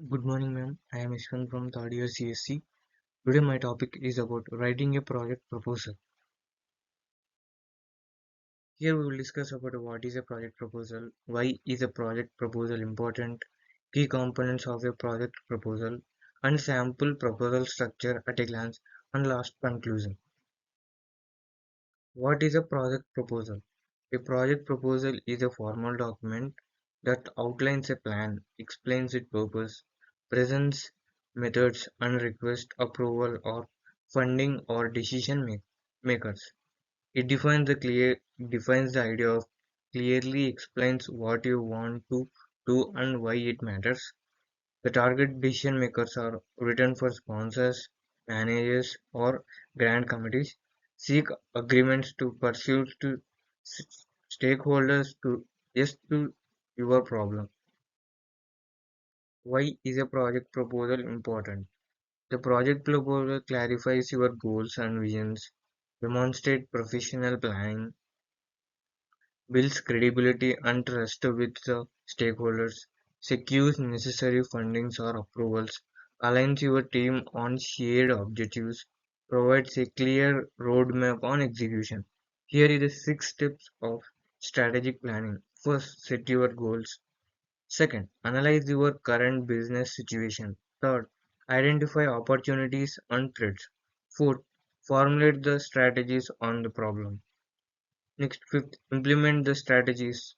Good morning, ma'am. I am Ishwan from third year CSC. Today, my topic is about writing a project proposal. Here, we will discuss about what is a project proposal, why is a project proposal important, key components of a project proposal, and sample proposal structure at a glance, and last conclusion. What is a project proposal? A project proposal is a formal document that outlines a plan, explains its purpose, presents methods, and requests approval or funding or makers. It defines the idea of clearly explains what you want to do and why it matters. The target decision makers are written for sponsors, managers, or grant committees, seek agreements to pursue to stakeholders to yes to your problem. Why is a project proposal important? The project proposal clarifies your goals and visions, demonstrates professional planning, builds credibility and trust with the stakeholders, secures necessary fundings or approvals, aligns your team on shared objectives, provides a clear roadmap on execution. Here is the 6 steps of strategic planning. First, set your goals. Second, analyze your current business situation. Third, identify opportunities and threats. Fourth, formulate the strategies on the problem. Next, fifth, implement the strategies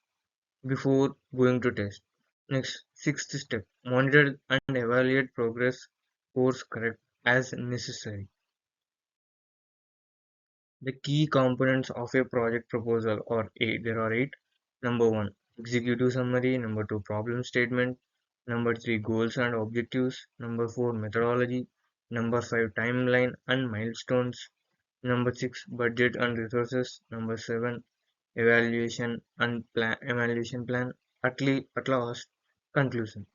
before going to test. Next, sixth step, monitor and evaluate progress, course correct as necessary. The key components of a project proposal are eight. There are eight. Number one, executive summary. Number two, problem statement. Number three, goals and objectives. Number four, methodology. Number five, timeline and milestones. Number six, budget and resources. Number seven, evaluation plan. At last, conclusion.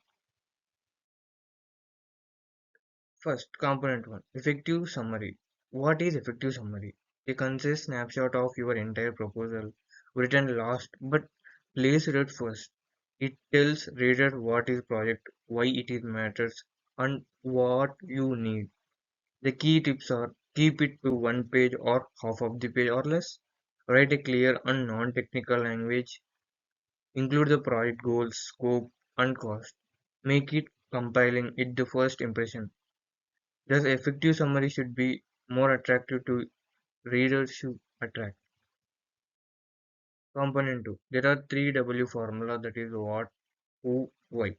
First, component 1, effective summary. What is effective summary? A concise snapshot of your entire proposal, written last but placed at first. It tells reader what is project, why it is matters, and what you need. The key tips are keep it to one page or half of the page or less. Write a clear and non-technical language. Include the project goals, scope, and cost. Make it compiling it the first impression. Thus, effective summary should be more attractive to readers should attract. Component 2. There are three W formula, that is what, who, why.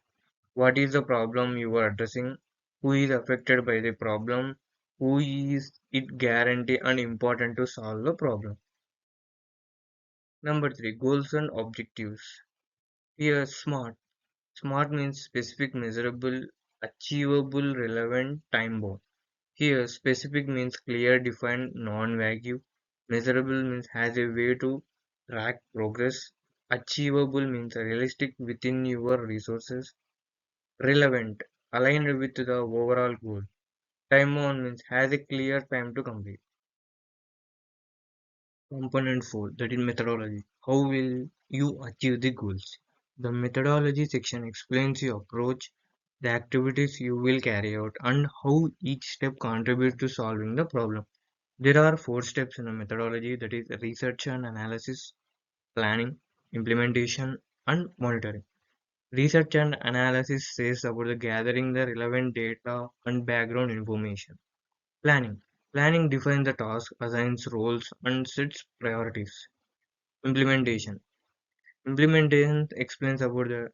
What is the problem you are addressing? Who is affected by the problem? Who is it guaranteed and important to solve the problem? Number 3. Goals and objectives. Here SMART. SMART means specific, measurable, achievable, relevant, time bound. Here, specific means clear, defined, non-vague. Measurable means has a way to track progress. Achievable means realistic within your resources. Relevant, aligned with the overall goal. Time on means has a clear time to complete. Component 4, that is methodology. How will you achieve the goals? The methodology section explains your approach, the activities you will carry out, and how each step contributes to solving the problem. There are 4 steps in a methodology, that is research and analysis, planning, implementation, and monitoring. Research and analysis says about the gathering the relevant data and background information. Planning. Planning defines the task, assigns roles, and sets priorities. Implementation. Implementation explains about the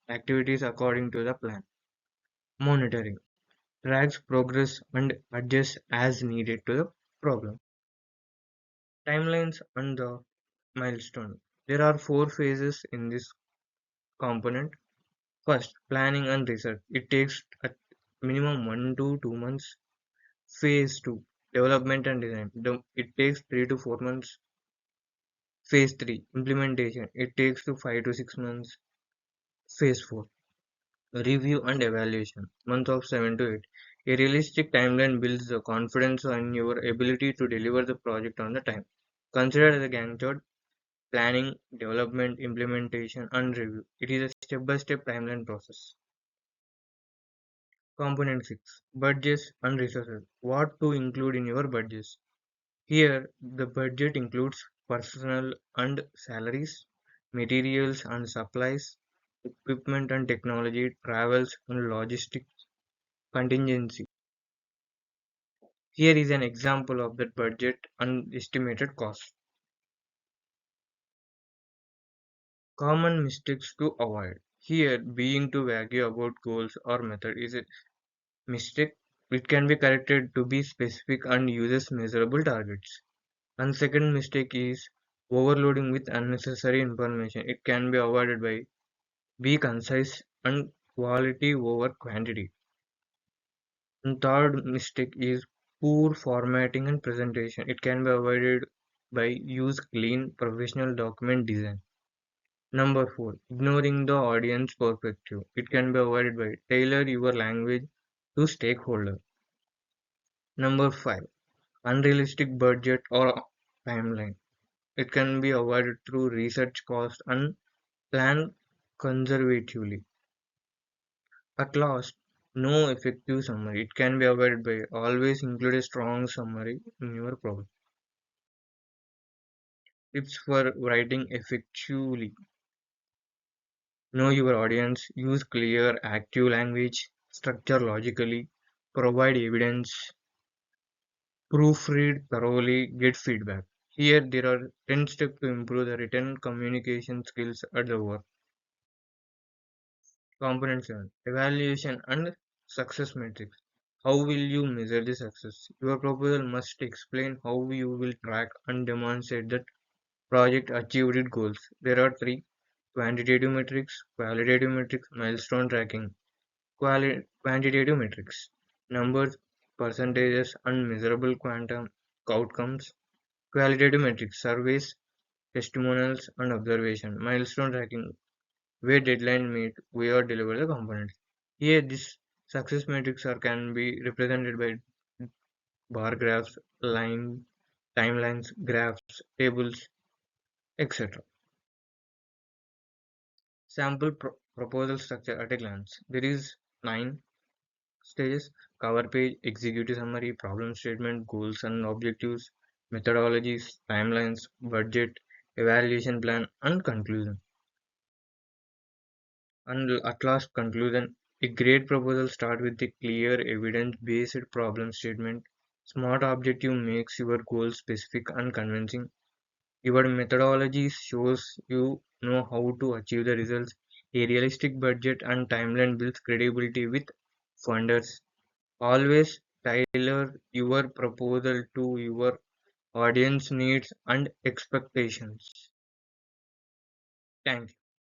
activities according to the plan. Monitoring. Tracks progress and adjusts as needed to the problem. Timelines and the milestone. There are 4 phases in this component. First, planning and research. It takes a minimum 1 to 2 months. Phase 2, development and design. It takes 3 to 4 months. Phase 3, implementation. It takes to 5 to 6 months. Phase 4, review and evaluation. Month of 7 to 8. A realistic timeline builds the confidence in your ability to deliver the project on the time. Consider the Gantt chart. planning, development, implementation, and review. It is a step-by-step timeline process. Component 6. Budgets and resources. What to include in your budgets? Here, the budget includes personnel and salaries, materials and supplies, equipment and technology, travels and logistics, contingency. Here is an example of that budget and estimated cost. Common mistakes to avoid. Here, being too vague about goals or method is a mistake. It can be corrected to be specific and uses measurable targets. And second mistake is overloading with unnecessary information. It can be avoided by be concise and quality over quantity. And third mistake is poor formatting and presentation. It can be avoided by use clean professional document design. Number 4. Ignoring the audience perspective. It can be avoided by tailor your language to stakeholder. Number 5. Unrealistic budget or timeline. It can be avoided through research cost and plan conservatively. At last, no effective summary. It can be avoided by always include a strong summary in your problem. Tips for writing effectively. Know your audience, use clear, active language, structure logically, provide evidence, proofread thoroughly, get feedback. Here, there are 10 steps to improve the written communication skills at the work. Component 7. Evaluation and success metrics. How will you measure the success? Your proposal must explain how you will track and demonstrate that project achieved its goals. There are three: quantitative metrics, qualitative metrics, milestone tracking. Quantitative metrics: numbers, percentages, and measurable quantum outcomes. Qualitative metrics: surveys, testimonials, and observation. Milestone tracking: where deadline meet, we are deliver the components. Here, this success metrics are can be represented by bar graphs, line, timelines, graphs, tables, etc. Sample proposal structure at a glance. There is 9 stages: cover page, executive summary, problem statement, goals and objectives, methodologies, timelines, budget, evaluation plan, and conclusion. And at last, conclusion. A great proposal starts with a clear, evidence-based problem statement. Smart objective makes your goal specific and convincing. Your methodology shows you know how to achieve the results. A realistic budget and timeline builds credibility with funders. Always tailor your proposal to your audience needs and expectations. Thank you.